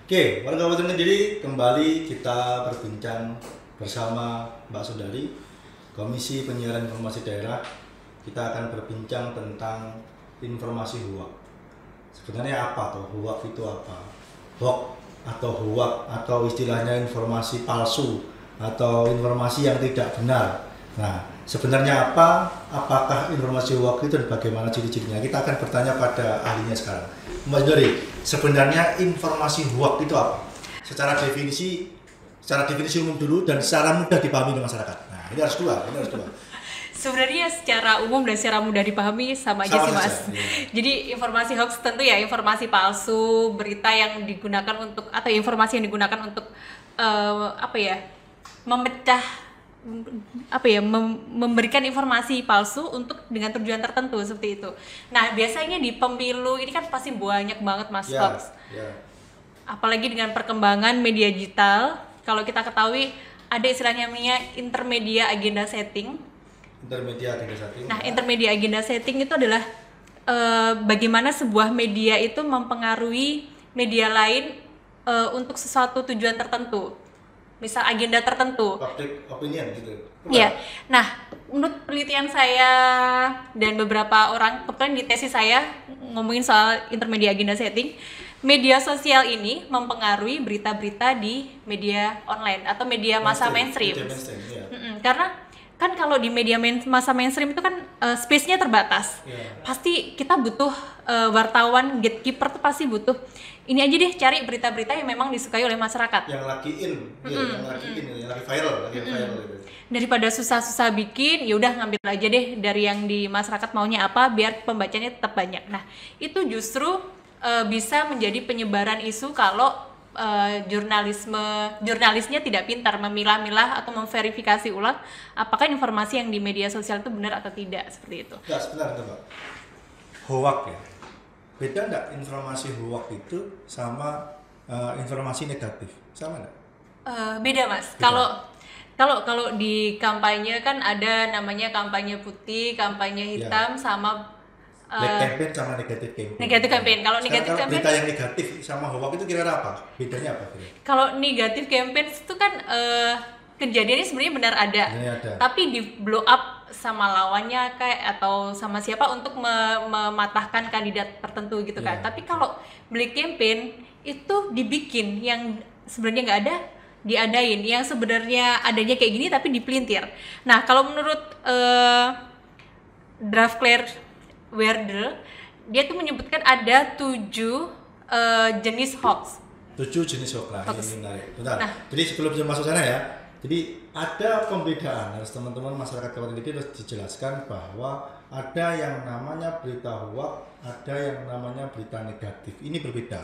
Oke, warga Kabupaten Kediri, kembali kita berbincang bersama Mbak Sundari, Komisi Penyiaran Informasi Daerah. Kita akan berbincang tentang informasi hoax. Sebenarnya apa tuh hoax itu apa? Hoax atau hoax atau istilahnya informasi palsu atau informasi yang tidak benar. Nah, sebenarnya apa? Apakah informasi hoax itu dan bagaimana ciri-cirinya? Kita akan bertanya pada ahlinya sekarang. Mbak Sundari, sebenarnya informasi hoax itu apa? Secara definisi umum dulu dan secara mudah dipahami oleh masyarakat. Nah, ini harus dua. Sebenarnya secara umum dan secara mudah dipahami sama aja sih, Mas. Ya. Jadi informasi hoax tentu ya informasi palsu, berita yang digunakan untuk atau informasi yang digunakan untuk memecah memberikan informasi palsu untuk dengan tujuan tertentu seperti itu. Nah, biasanya di pemilu ini kan pasti banyak banget Mas hoax. Apalagi dengan perkembangan media digital, kalau kita ketahui ada istilahnya namanya intermedia agenda setting. Nah, intermedia agenda setting itu adalah bagaimana sebuah media itu mempengaruhi media lain untuk sesuatu tujuan tertentu. Misal agenda tertentu. Public opinion gitu. Iya. Nah, menurut penelitian saya dan beberapa orang, kebetulan di tesis saya ngomongin soal intermedia agenda setting, media sosial ini mempengaruhi berita-berita di media online atau media massa mainstream. Karena kan kalau di media massa mainstream itu kan space-nya terbatas. Pasti kita butuh wartawan, gatekeeper tuh pasti butuh. Ini aja deh, cari berita-berita yang memang disukai oleh masyarakat. Yang lagi viral gitu. Daripada susah-susah bikin, ya udah ngambil aja deh dari yang di masyarakat maunya apa, biar pembacanya tetap banyak. Nah, itu justru bisa menjadi penyebaran isu kalau jurnalisnya tidak pintar memilah-milah atau memverifikasi ulang apakah informasi yang di media sosial itu benar atau tidak, seperti itu. Enggak, sebentar Mbak. Hoax ya. Beda enggak informasi hoax itu sama informasi negatif? Sama enggak? Beda Mas. Kalau di kampanye kan ada namanya kampanye putih, kampanye hitam, sama black campaign sama negatif campaign. Negatif campaign. Kalau negatif campaign, berita yang negatif sama hoax itu kira-kira apa? Bedanya apa? Kalau negatif campaign itu kan kejadiannya sebenarnya benar ada, tapi di blow up sama lawannya kayak atau sama siapa untuk mematahkan kandidat tertentu gitu kan. Tapi kalau black campaign itu dibikin yang sebenarnya nggak ada, diadain yang sebenarnya adanya kayak gini tapi dipelintir. Nah, kalau menurut Draft Claire Werder, dia tuh menyebutkan ada 7 jenis hoax. 7 jenis hoax. Nah, ini menarik. Bentar. Nah, jadi sebelum masuk sana ya, jadi ada pembedaan, harus teman-teman masyarakat Kabupaten Kediri harus dijelaskan bahwa ada yang namanya berita hoax, ada yang namanya berita negatif. Ini berbeda.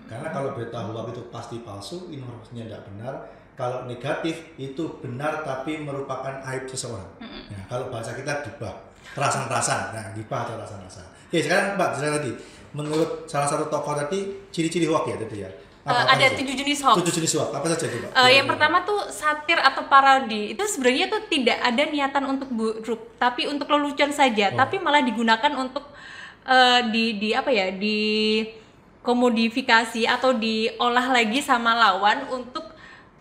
Karena kalau berita hoax itu pasti palsu, informasinya tidak benar. Kalau negatif itu benar tapi merupakan aib seseorang. Nah, kalau bahasa kita gibah, rasan-rasan. Nah, gibah atau rasan-rasan. Oke, sekarang Mbak, jelaskan lagi. Menurut salah satu tokoh tadi, ciri-ciri hoax ya tadi ya. Ada 7 jenis hoax. 7 jenis hoax. Apa saja itu, Pak? Yang pertama tuh satir atau parodi. Itu sebenarnya tuh tidak ada niatan untuk buruk, tapi untuk lelucon saja. Tapi malah digunakan untuk dikomodifikasi atau diolah lagi sama lawan untuk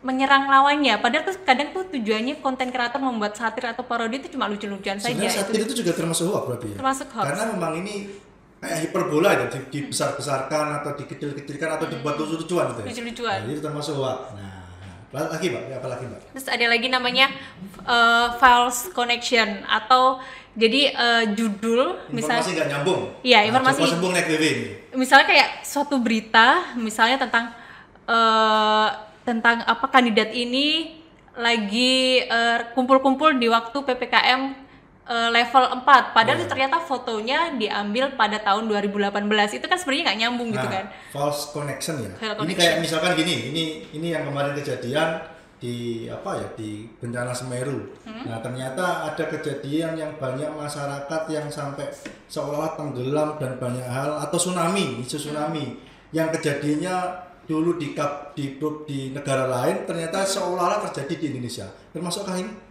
menyerang lawannya. Padahal tuh kadang tuh tujuannya konten kreator membuat satir atau parodi itu cuma lucu-lucuan saja. Sebenarnya satir itu juga termasuk hoax berarti ya? Termasuk hoax. Karena memang ini kayak hiperbola ya, dibesar-besarkan atau dikecil-kecilkan atau dibuat lucu-lucuan gitu ya. Lucu-lucuan. Nah, itu termasuk hoax. Nah, lagi Mbak, apa lagi Mbak? Terus ada lagi namanya false connection atau jadi judul informasi nggak nyambung. Iya, informasi nyambung naik BB ini. Misalnya kayak suatu berita, misalnya tentang apa kandidat ini lagi kumpul-kumpul di waktu PPKM level 4, padahal ternyata fotonya diambil pada tahun 2018. Itu kan sebenarnya nggak nyambung gitu kan. False connection ya. Ini kayak misalkan gini, ini yang kemarin kejadian di bencana Semeru. Nah, ternyata ada kejadian yang banyak masyarakat yang sampai seolah-olah tenggelam dan banyak hal, atau isu tsunami yang kejadiannya dulu di negara lain ternyata seolah-olah terjadi di Indonesia. Termasukkah ini?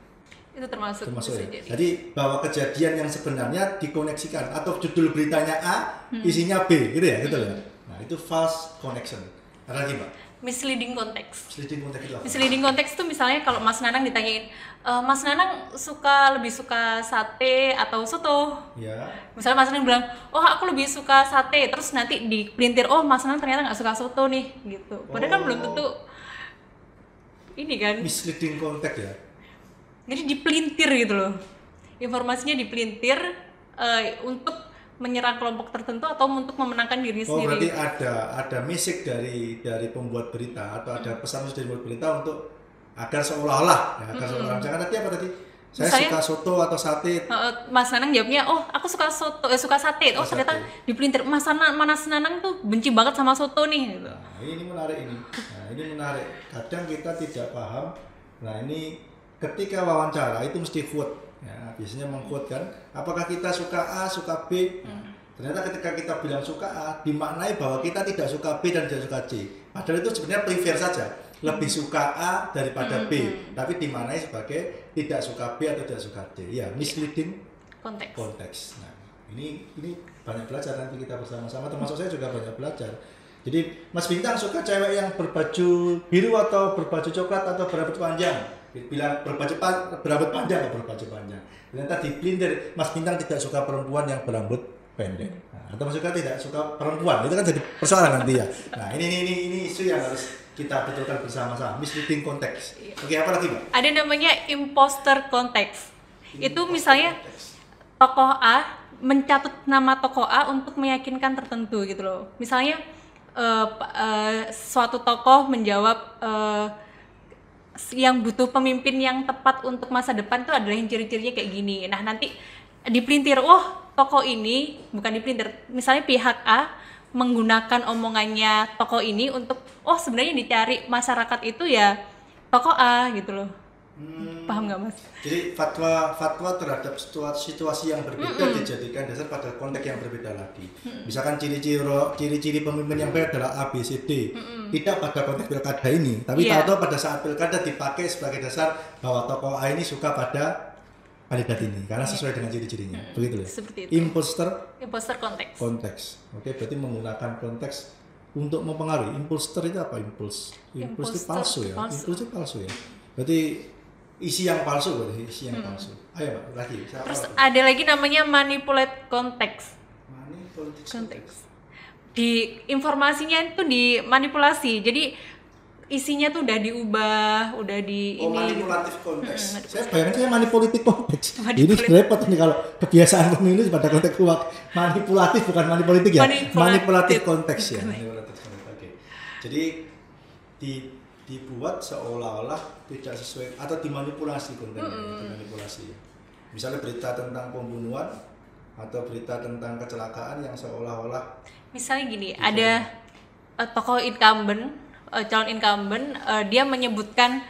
Itu termasuk ya. Jadi bahwa kejadian yang sebenarnya dikoneksikan atau judul beritanya A, isinya B, gitu ya, gitu ya. Nah, itu false connection. Ada lagi, Mbak? misleading konteks. Misleading konteks itu apa? Misleading konteks itu misalnya kalau Mas Nanang ditanyain, Mas Nanang lebih suka sate atau soto? Ya. Misalnya Mas Nanang bilang, oh aku lebih suka sate, terus nanti dipelintir, oh Mas Nanang ternyata nggak suka soto nih, gitu. Padahal kan belum tentu ini kan. Misleading konteks ya. Jadi dipelintir gitu loh. Informasinya dipelintir untuk menyerang kelompok tertentu atau untuk memenangkan diri Oh, sendiri. berarti ada message dari pembuat berita atau ada pesan dari pembuat berita untuk agar seolah-olah ya, seolah-olah. Misalkan tadi apa tadi? Saya Misalnya, suka soto atau sate. Mas Nanang jawabnya, oh aku suka soto, suka sate. Oh ternyata dipelintir, Mas Nanang tuh benci banget sama soto nih. Gitu. Nah, ini menarik ini. Nah, ini menarik. Kadang kita tidak paham. Nah, ini ketika wawancara itu mesti quote. Ya, biasanya mengquote kan. Apakah kita suka A, suka B? Ternyata ketika kita bilang suka A, dimaknai bahwa kita tidak suka B dan tidak suka C. Padahal itu sebenarnya prefer saja. Lebih suka A daripada B, tapi dimaknai sebagai tidak suka B atau tidak suka C. Ya, misleading konteks. Nah, ini banyak belajar nanti kita bersama-sama, termasuk saya juga banyak belajar. Jadi Mas Bintang suka cewek yang berbaju biru atau berbaju coklat atau berambut panjang? Bilang berambut panjang atau berbaju panjang. Ternyata dipelintir, Mas Bintang tidak suka perempuan yang berambut pendek. Nah, atau maksudnya tidak suka perempuan, itu kan jadi persoalan nanti ya. Nah, ini isu yang harus kita betulkan bersama-sama, misleading konteks. Oke, apa lagi, Mbak? Ada namanya imposter konteks. Itu misalnya tokoh A mencatut nama tokoh A untuk meyakinkan tertentu gitu loh. Misalnya suatu tokoh menjawab yang butuh pemimpin yang tepat untuk masa depan itu adalah yang ciri-cirinya kayak gini. Nah nanti dipelintir, tokoh ini bukan dipelintir. Misalnya pihak A menggunakan omongannya tokoh ini untuk, sebenarnya yang dicari masyarakat itu ya tokoh A gitu loh. Paham nggak Mas? Jadi fatwa terhadap situasi yang berbeda dijadikan dasar pada konteks yang berbeda lagi. Misalkan ciri-ciri pemimpin yang baik adalah A, B, C, D. Tidak pada konteks pilkada ini, tapi tahu-tahu pada saat pilkada dipakai sebagai dasar bahwa tokoh A ini suka pada kandidat ini karena sesuai dengan ciri-cirinya. Begitu ya. Seperti itu. Imposter konteks. Oke, berarti menggunakan konteks untuk mempengaruhi. Imposter itu apa? Impuls itu palsu ya. Impuls itu palsu ya. Berarti isi yang palsu. Ayo Mbak, lagi. Terus ada lagi namanya manipulate konteks. Di informasinya itu dimanipulasi. Jadi isinya tuh udah diubah, udah manipulatif konteks. Saya bayangkan saya manipolitik konteks. Ini repot nih kalau kebiasaan pemilu pada konteks manipulatif, bukan manipolitik ya. Manipulatif konteks ya. Oke. Jadi dibuat seolah-olah tidak sesuai atau dimanipulasi kontennya, dimanipulasi. Misalnya berita tentang pembunuhan atau berita tentang kecelakaan yang seolah-olah. Misalnya gini, ada tokoh incumbent, calon incumbent, dia menyebutkan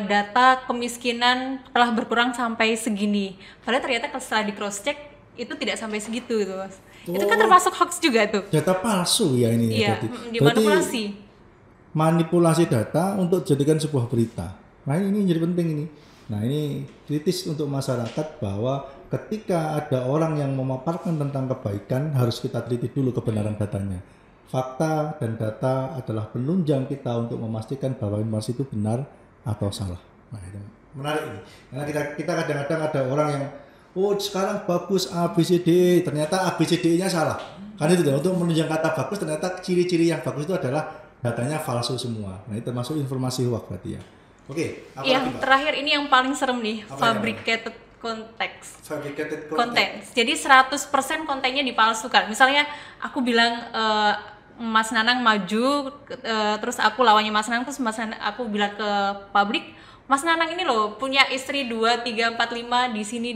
data kemiskinan telah berkurang sampai segini. Padahal ternyata setelah di cross check itu tidak sampai segitu gitu Mas. Itu kan termasuk hoax juga tuh. Data palsu ya ini. Iya, dimanipulasi. Manipulasi data untuk jadikan sebuah berita. Nah ini jadi penting ini. Nah ini kritis untuk masyarakat bahwa ketika ada orang yang memaparkan tentang kebaikan harus kita teliti dulu kebenaran datanya. Fakta dan data adalah penunjang kita untuk memastikan bahwa informasi itu benar atau salah. Nah itu menarik ini. Karena kita kadang-kadang ada orang yang sekarang bagus A, B, C, D, ternyata A, B, C, D-nya salah. Karena itu untuk menunjang kata bagus ternyata ciri-ciri yang bagus itu adalah datanya palsu semua. Nah, itu termasuk informasi hoax berarti ya. Oke, apa lagi, Mbak? Terakhir ini yang paling serem nih, fabricated content. Jadi 100% kontennya dipalsukan. Misalnya aku bilang Mas Nanang maju, terus aku lawannya Mas Nanang, terus aku bilang ke publik, Mas Nanang ini loh punya istri 2, 3, 4, 5 di sini.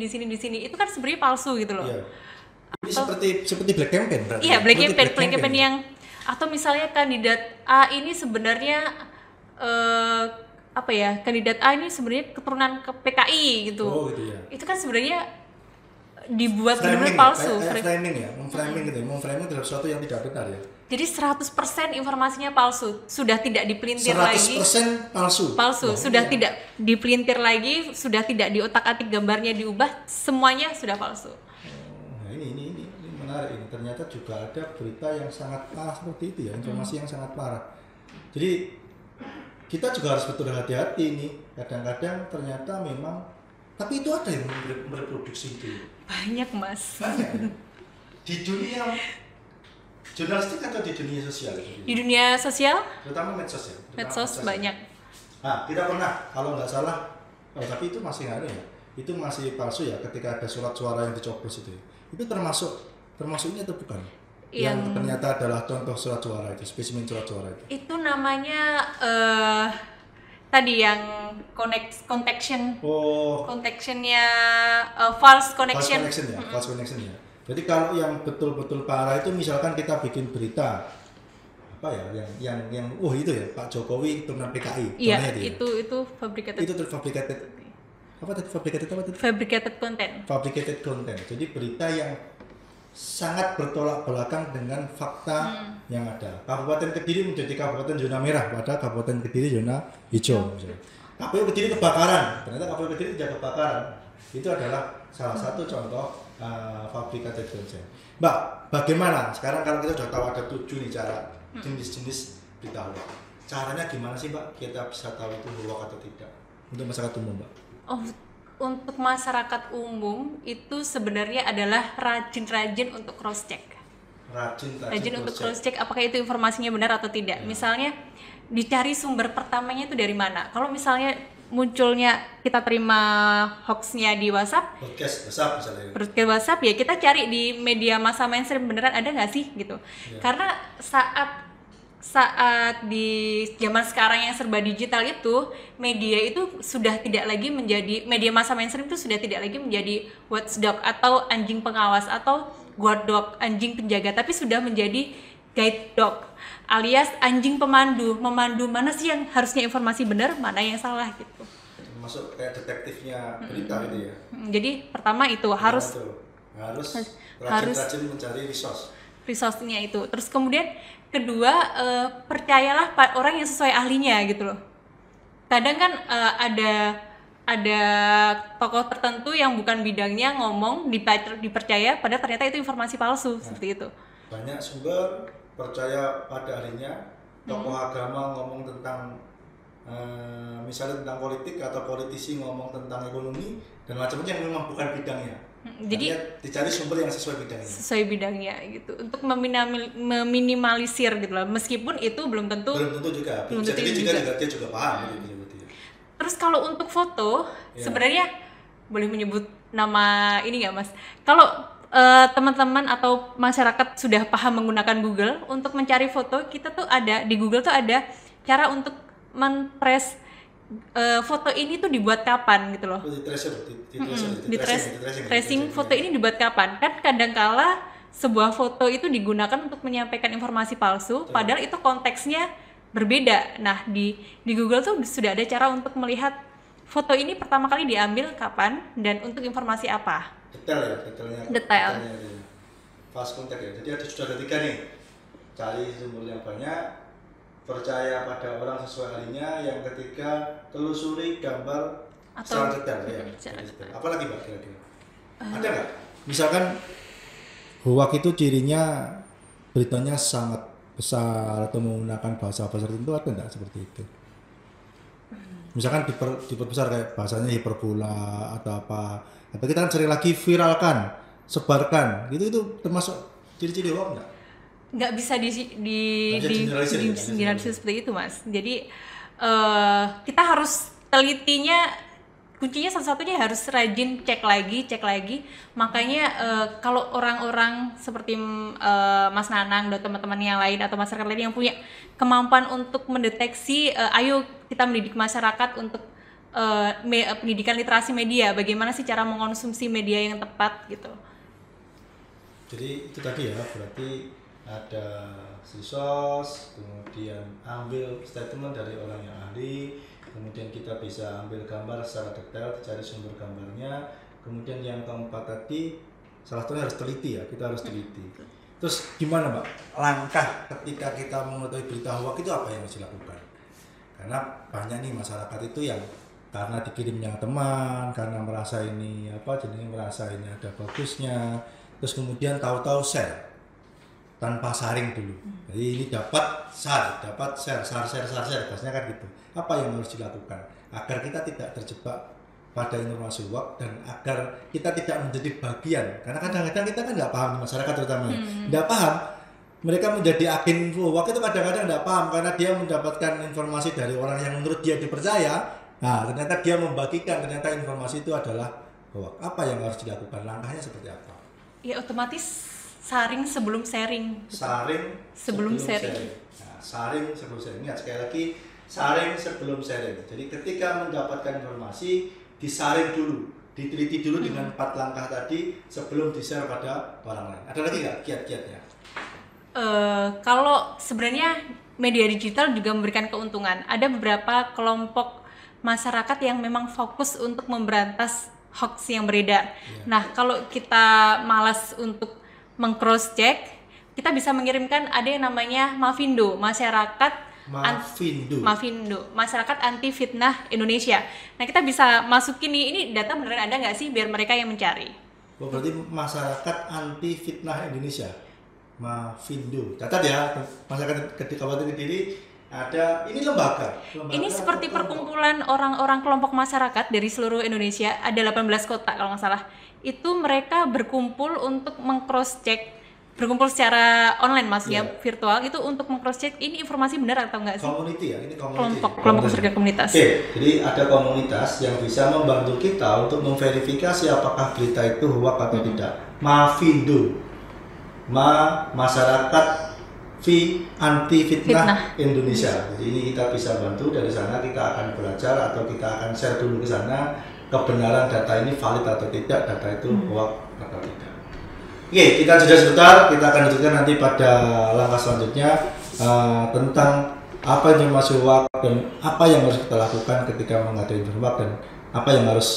Itu kan sebenarnya palsu gitu loh. Iya. Ini seperti black campaign berarti. Iya, black campaign yang, atau misalnya kandidat A ini sebenarnya kandidat A ini sebenarnya keturunan ke PKI gitu. Oh gitu ya. Itu kan sebenarnya dibuat benar-benar palsu. Memframing terhadap sesuatu yang tidak benar ya. Jadi 100% informasinya palsu, sudah tidak dipelintir 100% lagi. 100% palsu. Sudah tidak dipelintir lagi, sudah tidak diotak-atik gambarnya diubah, semuanya sudah palsu. Nah ini menarik ini. Ternyata juga ada berita yang sangat parah seperti itu ya, informasi yang sangat parah. Jadi kita juga harus betul hati-hati nih. Kadang-kadang ternyata memang, tapi itu ada yang mereproduksi itu. Banyak mas. Banyak. Di dunia jurnalistik atau di dunia sosial? Di dunia sosial? Terutama medsos ya. Medsos banyak. Nah, kita pernah kalau nggak salah, tapi itu masih ada ya. Itu masih palsu ya ketika ada surat suara yang dicoblos itu. Itu termasuknya atau bukan? Yang ternyata adalah contoh surat suara itu, spesimen surat suara itu. Itu namanya tadi yang connection. Connectionnya false connection. False connection ya. Jadi kalau yang betul-betul parah itu misalkan kita bikin berita apa ya yang itu ya Pak Jokowi turun PKI. Iya, itu fabricated. Itu fabricated. Apa tadi fabricated apa tadi? Fabricated content. Fabricated content. Jadi berita yang sangat bertolak belakang dengan fakta yang ada. Kabupaten Kediri menjadi kabupaten zona merah, padahal Kabupaten Kediri zona hijau. KPU Kediri kebakaran, ternyata KPU Kediri tidak kebakaran. Itu adalah salah satu contoh fabricated content. Mbak, bagaimana? Sekarang kalau kita sudah tahu ada 7 nih cara jenis-jenis berita hoax. Caranya gimana sih Mbak? Kita bisa tahu itu hoax atau tidak untuk masyarakat umum, Mbak? Untuk masyarakat umum itu sebenarnya adalah rajin-rajin untuk cross check. Rajin untuk cross check apakah itu informasinya benar atau tidak. Misalnya dicari sumber pertamanya itu dari mana. Kalau misalnya munculnya kita terima hoaxnya di WhatsApp, broadcast WhatsApp ya kita cari di media massa mainstream beneran ada nggak sih gitu. Karena saat di zaman sekarang yang serba digital itu media itu sudah tidak lagi menjadi media massa mainstream itu sudah tidak lagi menjadi watchdog atau anjing pengawas atau guard dog anjing penjaga, tapi sudah menjadi guide dog alias anjing memandu mana sih yang harusnya informasi benar mana yang salah gitu. Masuk kayak detektifnya berita gitu ya. Jadi pertama itu harus rajin mencari resource-nya itu. Terus kemudian kedua, percayalah orang yang sesuai ahlinya gitu loh. Kadang kan ada tokoh tertentu yang bukan bidangnya ngomong dipercaya padahal ternyata itu informasi palsu seperti itu. Banyak sumber percaya pada ahlinya, tokoh agama ngomong tentang misalnya tentang politik atau politisi ngomong tentang ekonomi dan macam-macam yang memang bukan bidangnya. Jadi dicari sumber yang sesuai bidangnya gitu untuk meminimalisir gitu loh, meskipun itu belum tentu juga dia juga paham gitu. Terus kalau untuk foto sebenarnya boleh menyebut nama ini nggak Mas? Kalau teman-teman atau masyarakat sudah paham menggunakan Google untuk mencari foto, kita tuh ada di Google tuh ada cara untuk men-trace foto ini tuh dibuat kapan gitu loh. Tracing foto ini dibuat kapan. Kan kadangkala sebuah foto itu digunakan untuk menyampaikan informasi palsu, padahal itu konteksnya berbeda. Nah, di Google tuh sudah ada cara untuk melihat foto ini pertama kali diambil kapan dan untuk informasi apa. Detail. Fast contact ya. Jadi sudah ada 3 nih. Cari sumber yang banyak, percaya pada orang sesuai ahlinya, yang ketiga telusuri gambar secara detail ya. Apalagi Mbak kira-kira? Ada nggak? Misalkan hoax itu cirinya beritanya sangat besar atau menggunakan bahasa tertentu, ada nggak seperti itu? Misalkan diperbesar kayak bahasanya hiperbola atau apa? Atau kita kan sering lagi viralkan, sebarkan, gitu itu termasuk ciri-ciri hoax nggak? Nggak bisa generalisir seperti itu Mas. Jadi kita harus telitinya, kuncinya satu-satunya harus rajin cek lagi. Makanya kalau orang-orang seperti Mas Nanang dan teman-teman yang lain atau masyarakat lain yang punya kemampuan untuk mendeteksi, ayo kita mendidik masyarakat untuk pendidikan literasi media, bagaimana sih cara mengkonsumsi media yang tepat gitu. Jadi itu tadi ya, berarti ada resource, kemudian ambil statement dari orang yang ahli, kemudian kita bisa ambil gambar secara detail, cari sumber gambarnya, kemudian yang keempat tadi salah satunya harus teliti ya, kita harus teliti. Terus gimana Mbak, langkah ketika kita mengetahui berita hoax itu apa yang harus dilakukan? Karena banyak nih masyarakat itu yang karena dikirimnya teman, karena merasa ini merasa ini ada bagusnya, terus kemudian tahu-tahu share. tanpa saring dulu. Jadi ini dapat share, bahasanya kan gitu. Apa yang harus dilakukan agar kita tidak terjebak pada informasi hoax dan agar kita tidak menjadi bagian, karena kadang-kadang kita kan nggak paham, masyarakat terutama nggak paham, mereka menjadi agen hoax itu kadang-kadang nggak paham karena dia mendapatkan informasi dari orang yang menurut dia dipercaya, nah ternyata dia membagikan ternyata informasi itu adalah hoax. Apa yang harus dilakukan, langkahnya seperti apa? Ya otomatis saring sebelum sharing. Saring sebelum sharing. Nah, saring sebelum sharing. Ingat sekali lagi, saring sebelum sharing. Jadi ketika mendapatkan informasi, disaring dulu, diteliti dulu dengan 4 langkah tadi sebelum di-share pada orang lain. Ada lagi nggak kiat-kiatnya? Kalau sebenarnya media digital juga memberikan keuntungan. Ada beberapa kelompok masyarakat yang memang fokus untuk memberantas hoax yang beredar. Nah, kalau kita malas untuk meng-cross check, kita bisa mengirimkan ada yang namanya Mafindo, Mafindo, Masyarakat Anti Fitnah Indonesia. Nah, kita bisa masukin ini data beneran ada nggak sih, biar mereka yang mencari. Oh, berarti Masyarakat Anti Fitnah Indonesia, Mafindo. Catat ya, Masyarakat Kabupaten Kediri ada, ini lembaga ini seperti perkumpulan orang-orang kelompok masyarakat dari seluruh Indonesia, ada 18 kota kalau nggak salah. Itu mereka berkumpul untuk meng-cross check, berkumpul secara online mas ya, virtual itu untuk meng-cross check ini informasi benar atau enggak sih? Community ya, ini community. Kelompok masyarakat komunitas. Oke, jadi ada komunitas yang bisa membantu kita untuk memverifikasi apakah berita itu hoax atau tidak. Mafindo, Masyarakat Anti Fitnah Indonesia. Jadi ini kita bisa bantu, dari sana kita akan belajar atau kita akan share dulu ke sana kebenaran data ini valid atau tidak, data itu hoax atau tidak. Oke, kita jeda sebentar, kita akan lanjutkan nanti pada langkah selanjutnya tentang apa informasi hoax dan apa yang harus kita lakukan ketika menghadapi informasi hoax dan apa yang harus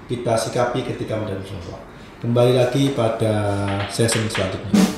kita sikapi ketika menghadapi informasi hoax. Kembali lagi pada sesi selanjutnya.